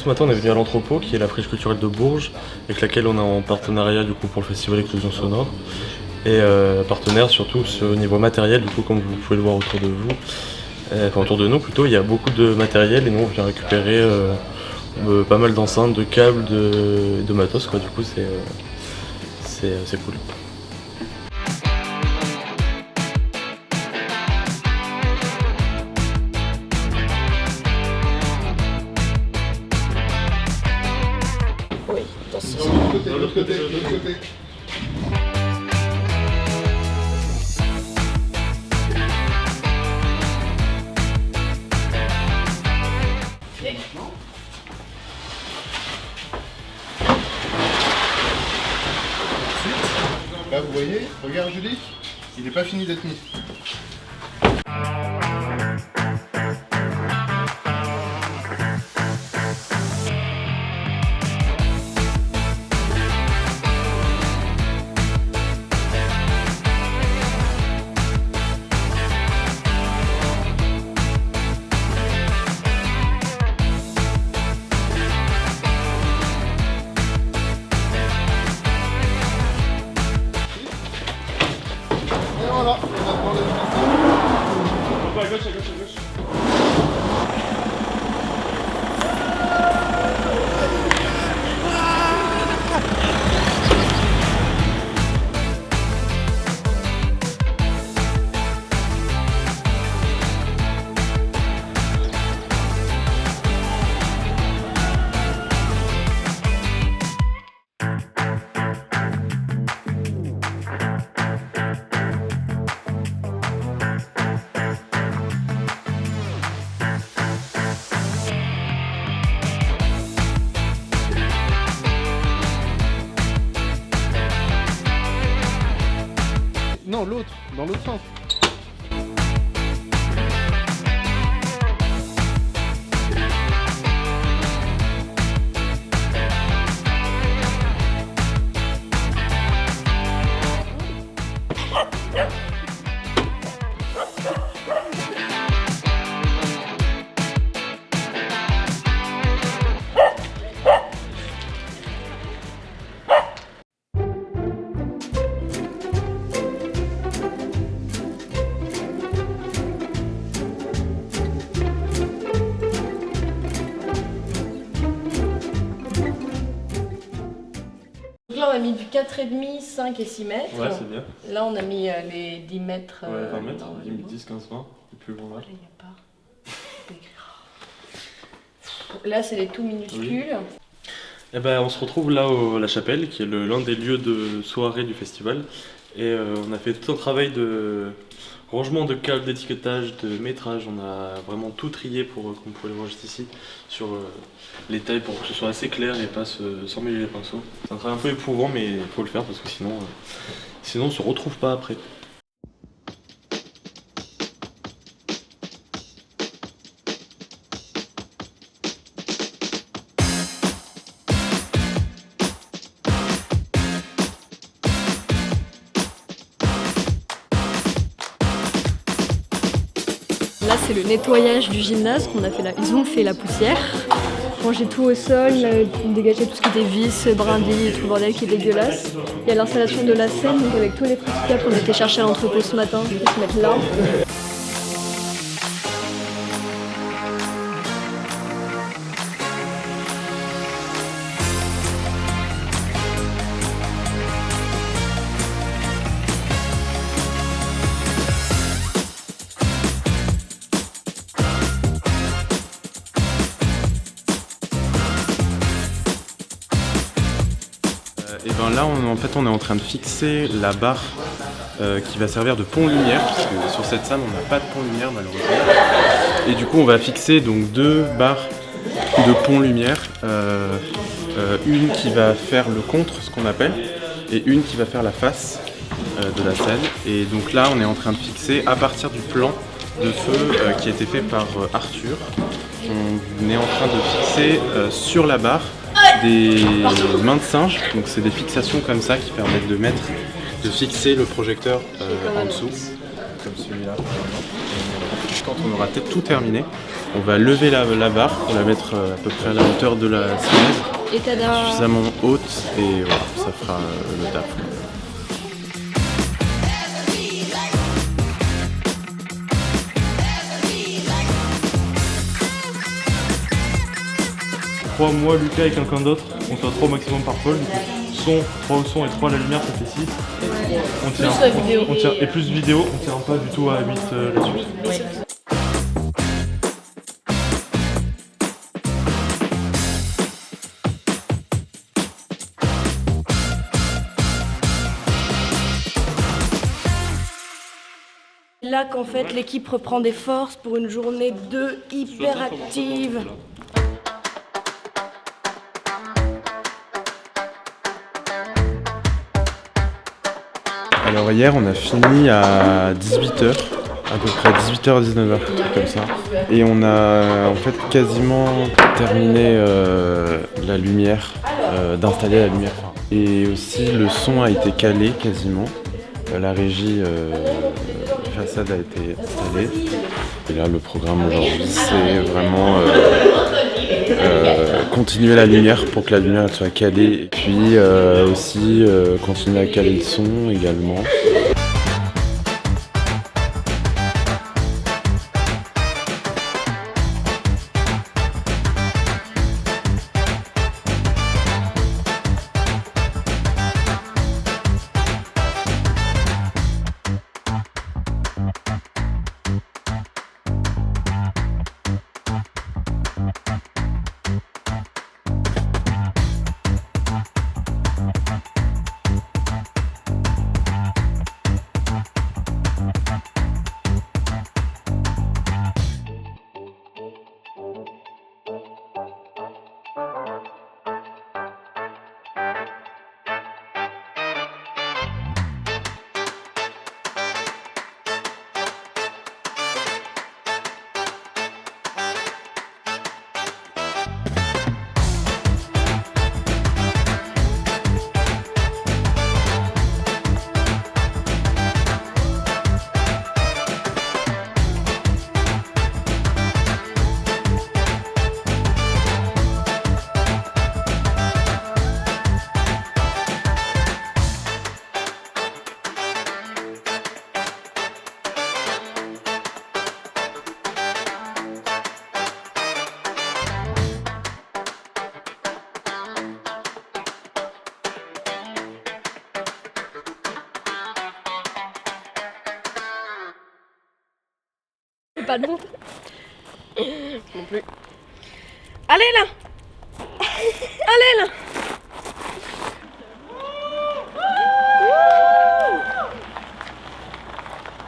ce matin on est venu à l'entrepôt qui est la friche culturelle de Bourges avec laquelle on est en partenariat du coup pour le festival Explosion Sonore et partenaire surtout au niveau matériel du coup comme vous pouvez le voir autour de vous, enfin autour de nous plutôt, il y a beaucoup de matériel et nous on vient récupérer pas mal d'enceintes, de câbles, de matos quoi, du coup c'est cool. Oui, dans ce sens. De l'autre côté, de l'autre côté. Là, vous voyez, regarde Julie, il n'est pas fini d'être mis. Et voilà, maintenant les À gauche, à gauche, à gauche. Non, l'autre, dans l'autre sens. Donc là, on a mis du 4,5, 5 et 6 mètres. Ouais, c'est bien. Là, on a mis les 10 mètres. Ouais, 20 mètres, dans le 10, 15, 20, et plus loin là. Là, il n'y a pas. Là, c'est les tout minuscules. Eh ben, on se retrouve là à la chapelle, qui est l'un des lieux de soirée du festival. Et on a fait tout un travail de rangement de câbles, d'étiquetage, de métrage. On a vraiment tout trié pour, comme vous pouvez le voir juste ici, sur les tailles pour que ce soit assez clair et pas sans mêler les pinceaux. C'est un travail un peu éprouvant, mais il faut le faire parce que sinon on se retrouve pas après. Là, c'est le nettoyage du gymnase qu'on a fait là. Ils ont fait la poussière, rangé tout au sol, dégagé tout ce qui était vis, brindilles, tout le bordel qui est dégueulasse. Il y a l'installation de la scène, donc avec tous les petits câbles qu'on a été chercher à l'entrepôt ce matin, qui se mettent là. Et bien là, on est en train de fixer la barre qui va servir de pont-lumière, parce que sur cette scène, on n'a pas de pont-lumière malheureusement. Et du coup, on va fixer donc 2 barres de pont-lumière, une qui va faire le contre, ce qu'on appelle, et une qui va faire la face de la scène. Et donc là, on est en train de fixer à partir du plan de feu qui a été fait par Arthur. On est en train de fixer sur la barre des mains de singe, donc c'est des fixations comme ça qui permettent de fixer le projecteur en dessous. comme celui-là par exemple. Et quand on aura tout terminé, on va lever la barre pour la mettre à peu près à la hauteur de la simètre, Et tada! suffisamment haute et voilà, ça fera le taf. Trois, moi, Lucas et quelqu'un d'autre, on soit 3 au maximum par pôle. Du coup, 3 au son et 3 à la lumière, ça fait 6. On tient, Plus la vidéo. on tient, et plus vidéo, on tient pas du tout à 8 là-dessus. Là qu'en fait l'équipe reprend des forces pour une journée 2 hyper active. Alors hier on a fini à 18h, à peu près 18h, 19h, comme ça. Et on a en fait quasiment terminé la lumière, d'installer la lumière. Et aussi le son a été calé quasiment. La régie façade a été installée. Et là le programme aujourd'hui c'est vraiment continuer la lumière pour que la lumière soit calée. Et puis aussi continuer à caler le son également. Pas de bon. Non plus. Allez là. Allez là.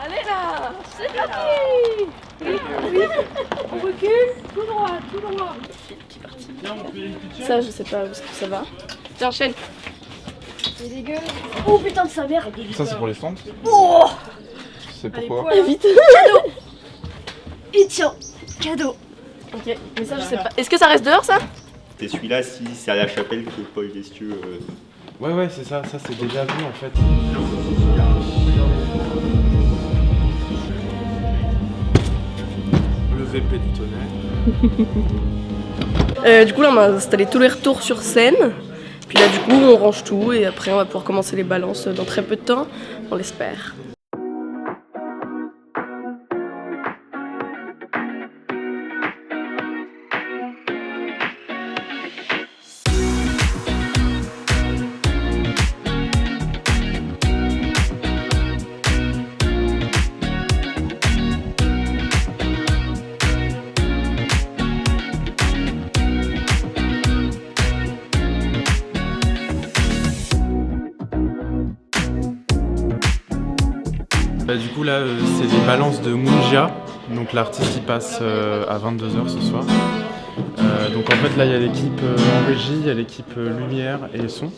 Allez là. C'est parti. Oui. On recule. Tout droit, tout droit. Ça, je sais pas où ça va. Tiens, enchaîne. C'est dégueu. Oh putain de sa mère. Ça, c'est pour les stands. Oh! C'est pourquoi? Vite. Cadeau. Et tiens, cadeau. Ok, mais ça, je sais pas. Est-ce que ça reste dehors, ça? Et celui-là, si c'est à la chapelle que Paul Destieux. Ouais, c'est ça c'est déjà vu en fait. Le VP du tonnerre. Du coup, là, on a installé tous les retours sur scène. Puis là, du coup, on range tout et après, on va pouvoir commencer les balances dans très peu de temps. On l'espère. Du coup là c'est des balances de Mungia, donc l'artiste il passe à 22h ce soir. Donc en fait là il y a l'équipe en régie, il y a l'équipe lumière et son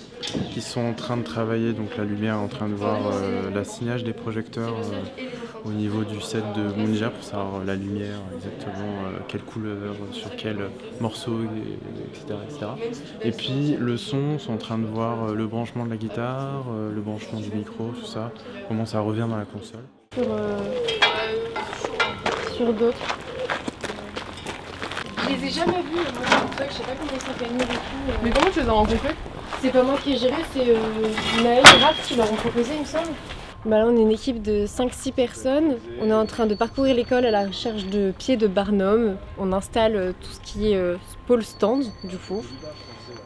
qui sont en train de travailler, donc la lumière est en train de voir l'assignage des projecteurs au niveau du set de Mungia pour savoir la lumière exactement, quelle couleur, sur quel morceau, etc. Et puis le son sont en train de voir le branchement de la guitare, le branchement du micro, tout ça, comment ça revient dans la console. Sur d'autres. Je les ai jamais vus, moi, je sais pas comment ils s'organisent et tout. Mais comment tu les as rencontrés? C'est pas moi qui ai géré, c'est Naël et Raph qui leur ont proposé, il me semble. Bah là, on est une équipe de 5-6 personnes. On est en train de parcourir l'école à la recherche de pieds de Barnum. On installe tout ce qui est pôle stand, du coup.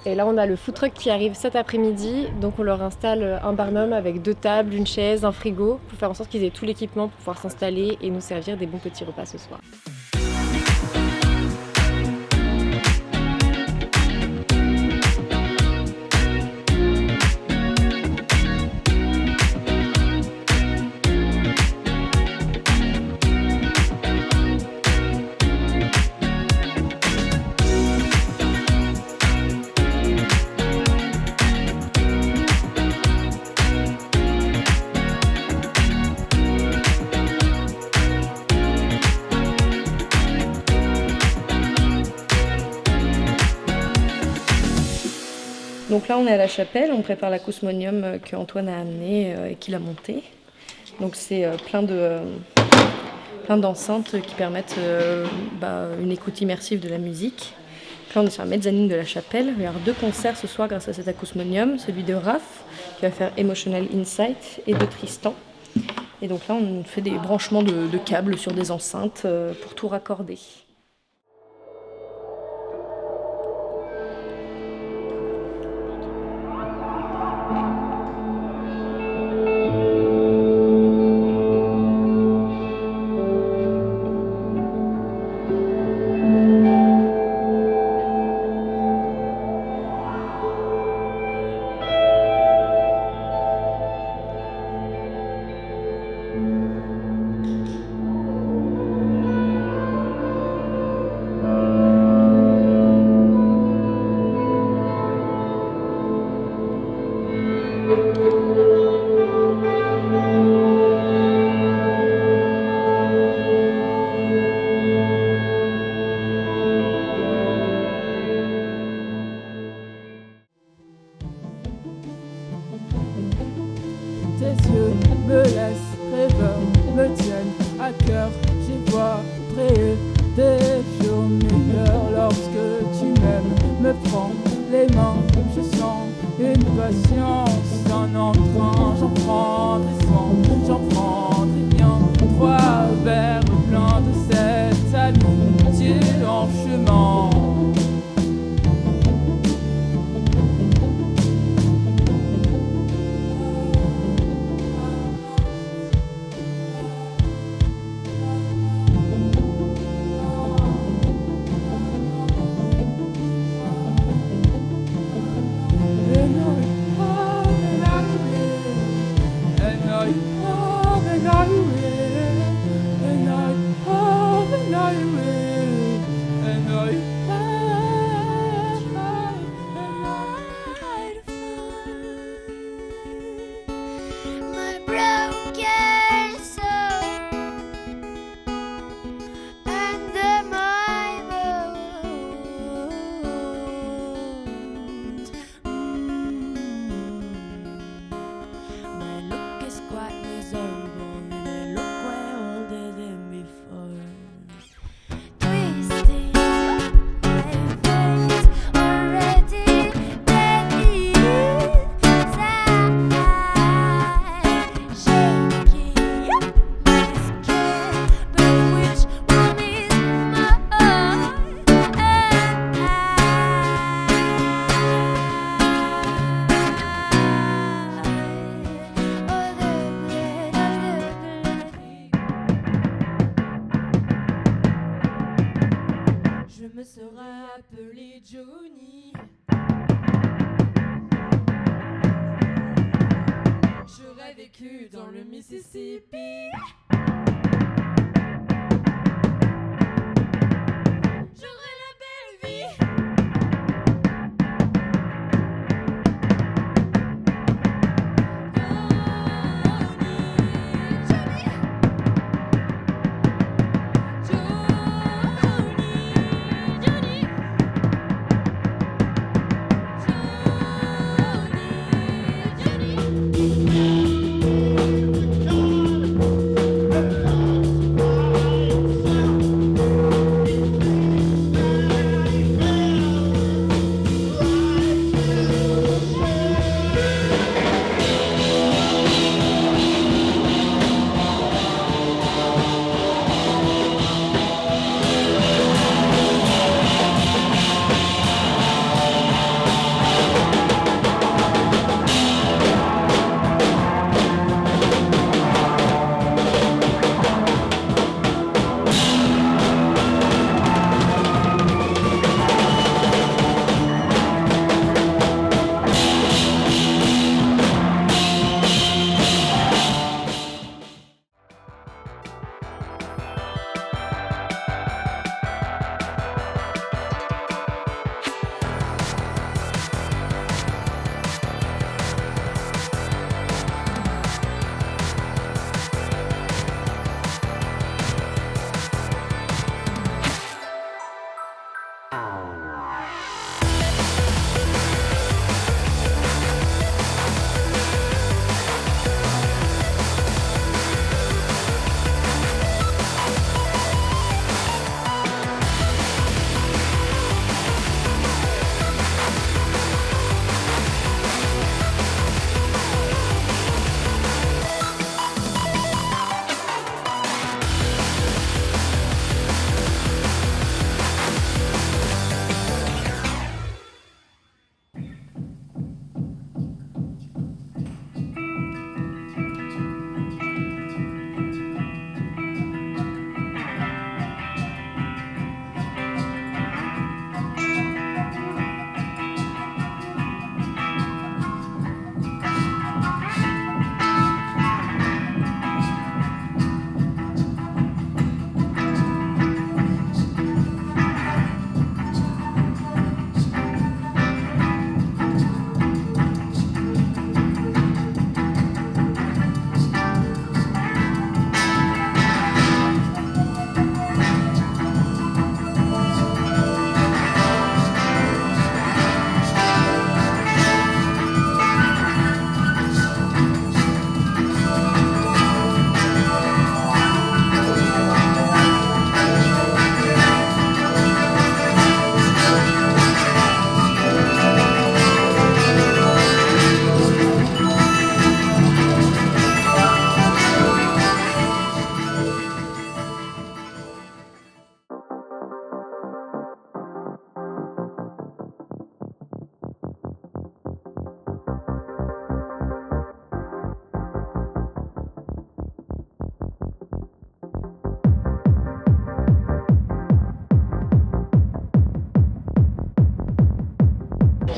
Et là, on a le food truck qui arrive cet après-midi. Donc, on leur installe un Barnum avec 2 tables, une chaise, un frigo, pour faire en sorte qu'ils aient tout l'équipement pour pouvoir s'installer et nous servir des bons petits repas ce soir. Donc là, on est à la chapelle, on prépare la Cosmonium qu'Antoine a amenée et qu'il a montée. Donc c'est plein d'enceintes qui permettent une écoute immersive de la musique. Là, on est sur la mezzanine de la chapelle. Il va y avoir 2 concerts ce soir grâce à cet acousmonium, celui de Raph qui va faire Emotional Insight et de Tristan. Et donc là, on fait des branchements de câbles sur des enceintes pour tout raccorder. Tes yeux me laissent rêveur, me tiennent à cœur. J'y vois briller des jours meilleurs. Lorsque tu m'aimes, me prends les mains. Je sens une patience en entrant. J'en prendrai soin, j'en prendrai bien. 3 verres pleins de cette amitié en chemin. Johnny. J'aurais vécu dans le Mississippi. J'aurais la belle vie.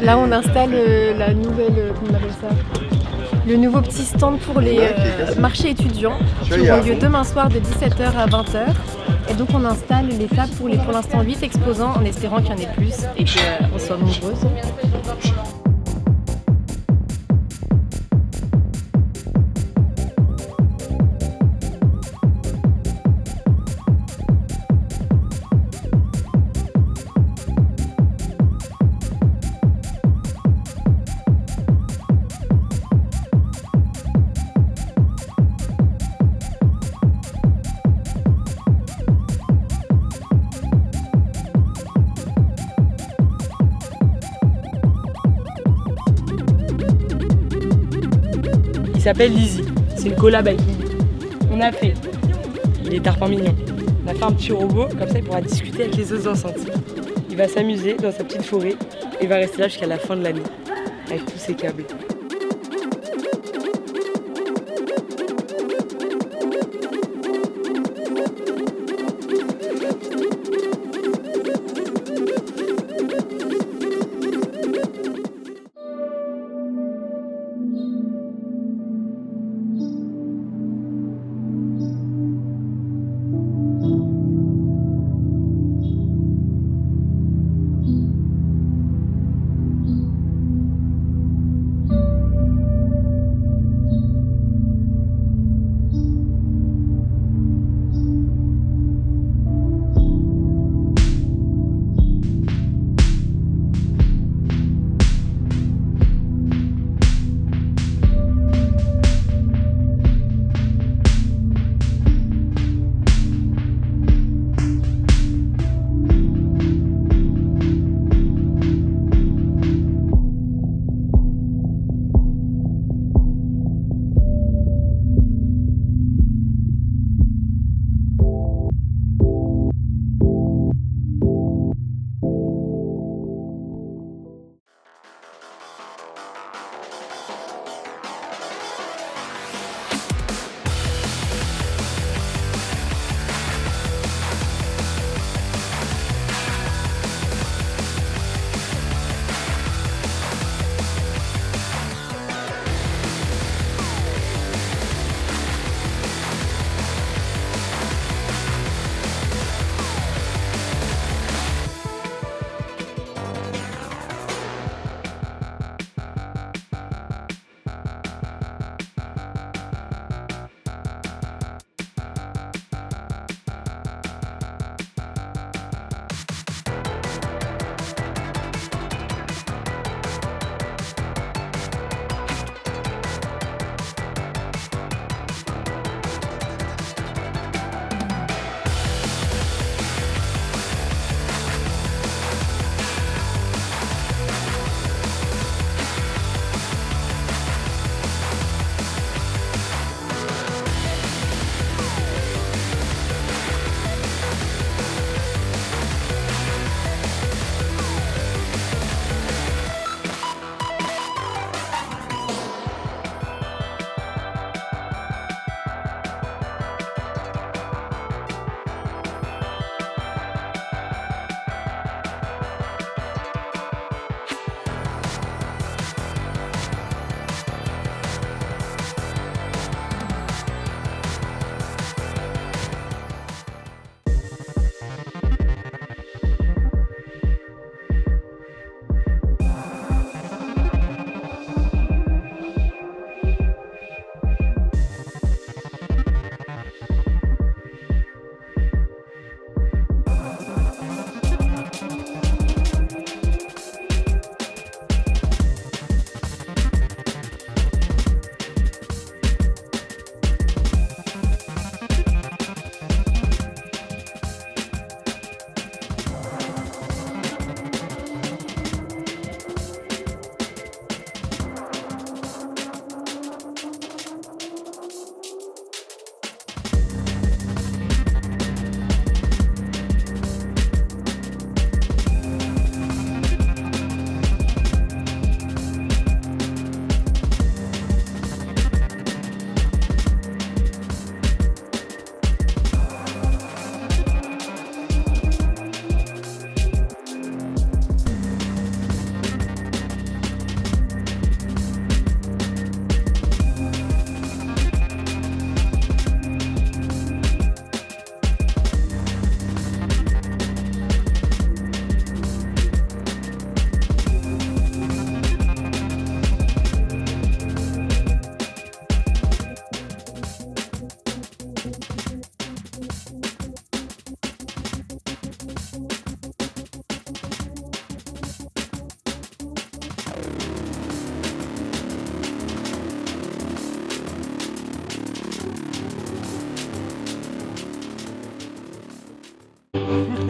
Là, on installe la nouvelle, comment on appelle ça, le nouveau petit stand pour les marchés étudiants qui auront lieu demain soir de 17h à 20h. Et donc on installe les tables pour l'instant 8 exposants en espérant qu'il y en ait plus et qu'on soit nombreuses. Il s'appelle Lizzie, c'est une collab avec Lily. On a fait, il est tarpin mignon. On a fait un petit robot, comme ça il pourra discuter avec les autres enceintes. Il va s'amuser dans sa petite forêt et va rester là jusqu'à la fin de l'année, avec tous ses câbles.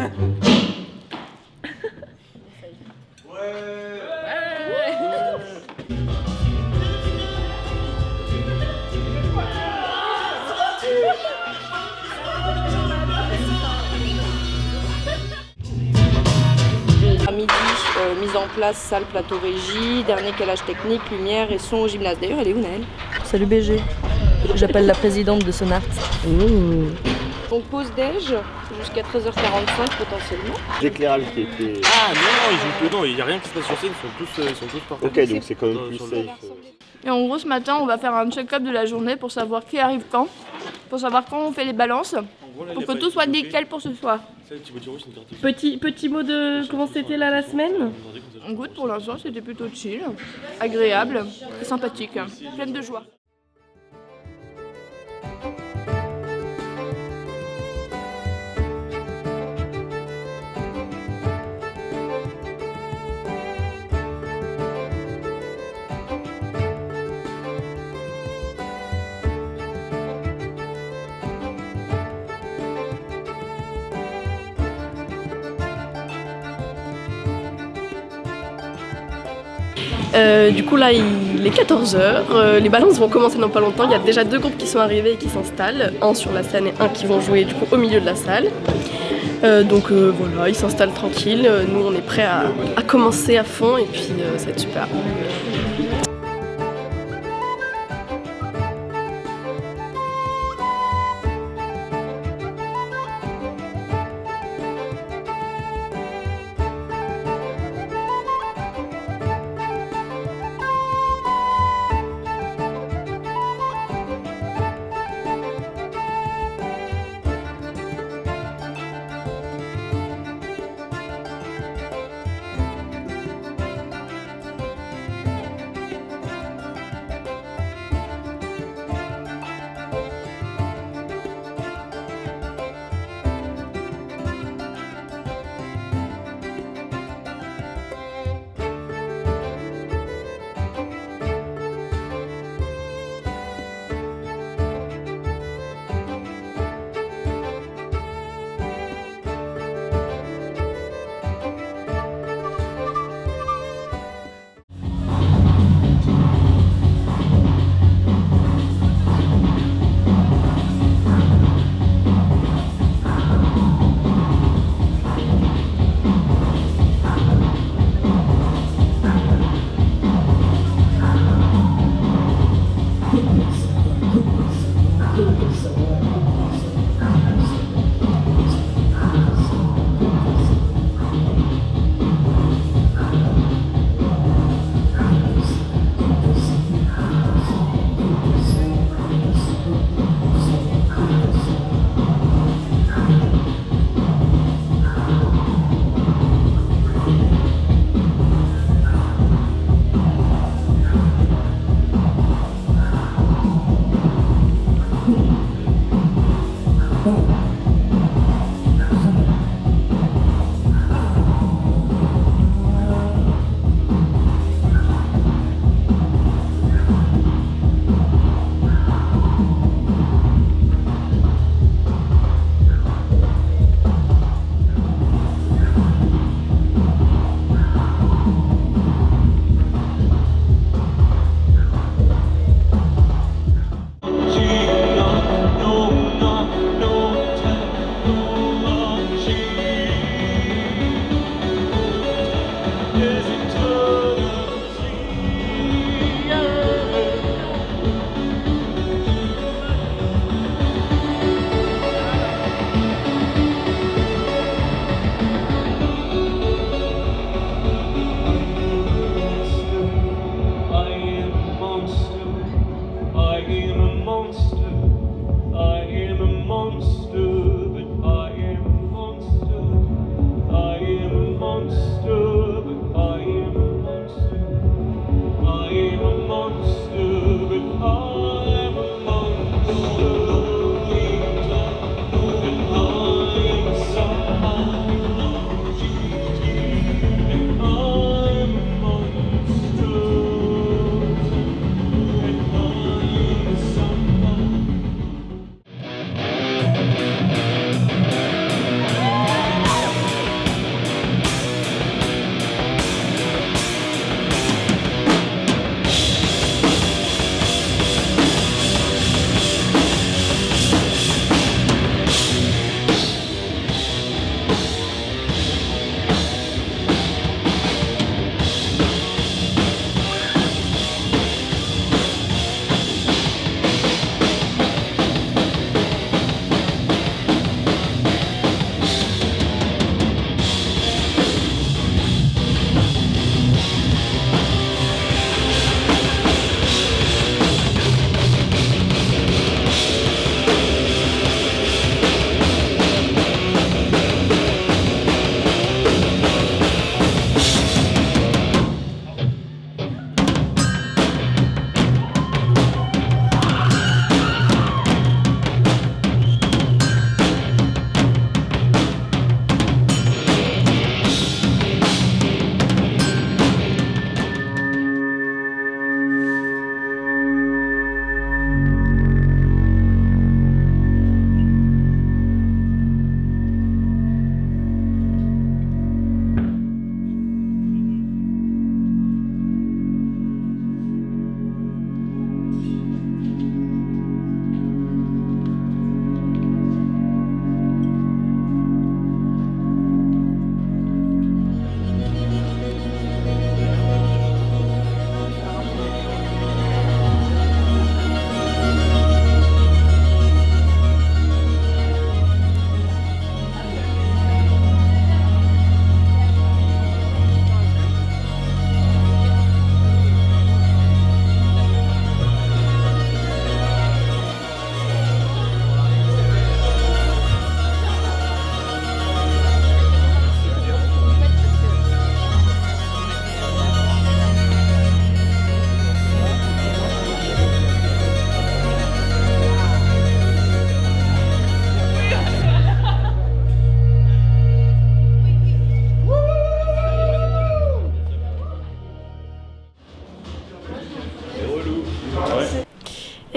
À midi, mise en place, salle, plateau régie, dernier calage technique, lumière et son au gymnase. D'ailleurs, elle est où, Naël? Salut BG. J'appelle la présidente de Sonart. Donc pause déj jusqu'à 13h45 potentiellement. L'éclairage qui était... Ah non, ils jouent dedans, il n'y a rien qui se passe sur scène, ils sont tous partis. Ok, donc c'est quand même plus safe. Et en gros, ce matin, on va faire un check-up de la journée pour savoir qui arrive quand, pour savoir quand on fait les balances, pour que tout soit nickel pour ce soir. Petit mot de comment c'était là la semaine? En gros, pour l'instant, c'était plutôt chill, agréable et sympathique, pleine de joie. Du coup là il est 14h, les balances vont commencer dans pas longtemps, il y a déjà 2 groupes qui sont arrivés et qui s'installent, un sur la scène et un qui vont jouer du coup au milieu de la salle. Donc voilà, ils s'installent tranquilles, nous on est prêts à commencer à fond et puis ça va être super.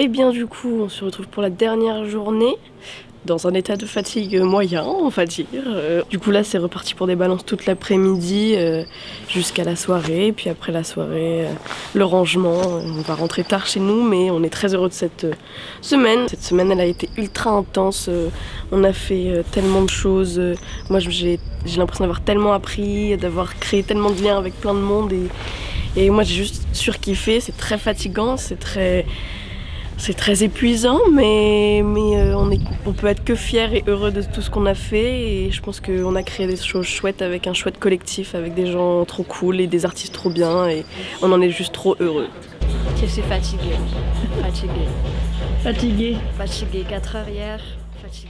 Et bien du coup, on se retrouve pour la dernière journée, dans un état de fatigue moyen, on va dire. Du coup là, c'est reparti pour des balances toute l'après-midi jusqu'à la soirée. Puis après la soirée, le rangement. On va rentrer tard chez nous, mais on est très heureux de cette semaine. Cette semaine, elle a été ultra intense. On a fait tellement de choses. Moi, j'ai l'impression d'avoir tellement appris, d'avoir créé tellement de liens avec plein de monde. Et moi, j'ai juste surkiffé. C'est très fatigant, c'est très épuisant, mais on peut être que fiers et heureux de tout ce qu'on a fait. Et je pense qu'on a créé des choses chouettes avec un chouette collectif, avec des gens trop cool et des artistes trop bien. Et on en est juste trop heureux. Je suis fatiguée. Fatiguée. Fatiguée, 4 heures hier, fatiguée.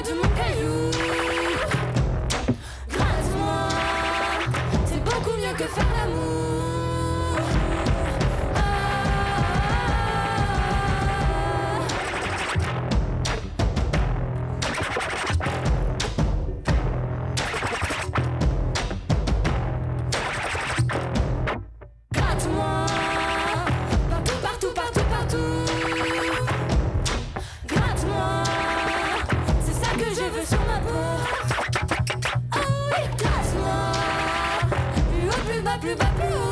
de mon caillou. Gratte-moi, c'est beaucoup mieux que faire l'amour. Gratte-moi, partout, partout, partout, partout. Gratte-moi, c'est ça que je veux sur ma peau. Oh oui, gratte-moi, plus haut, plus bas, plus bas, plus haut.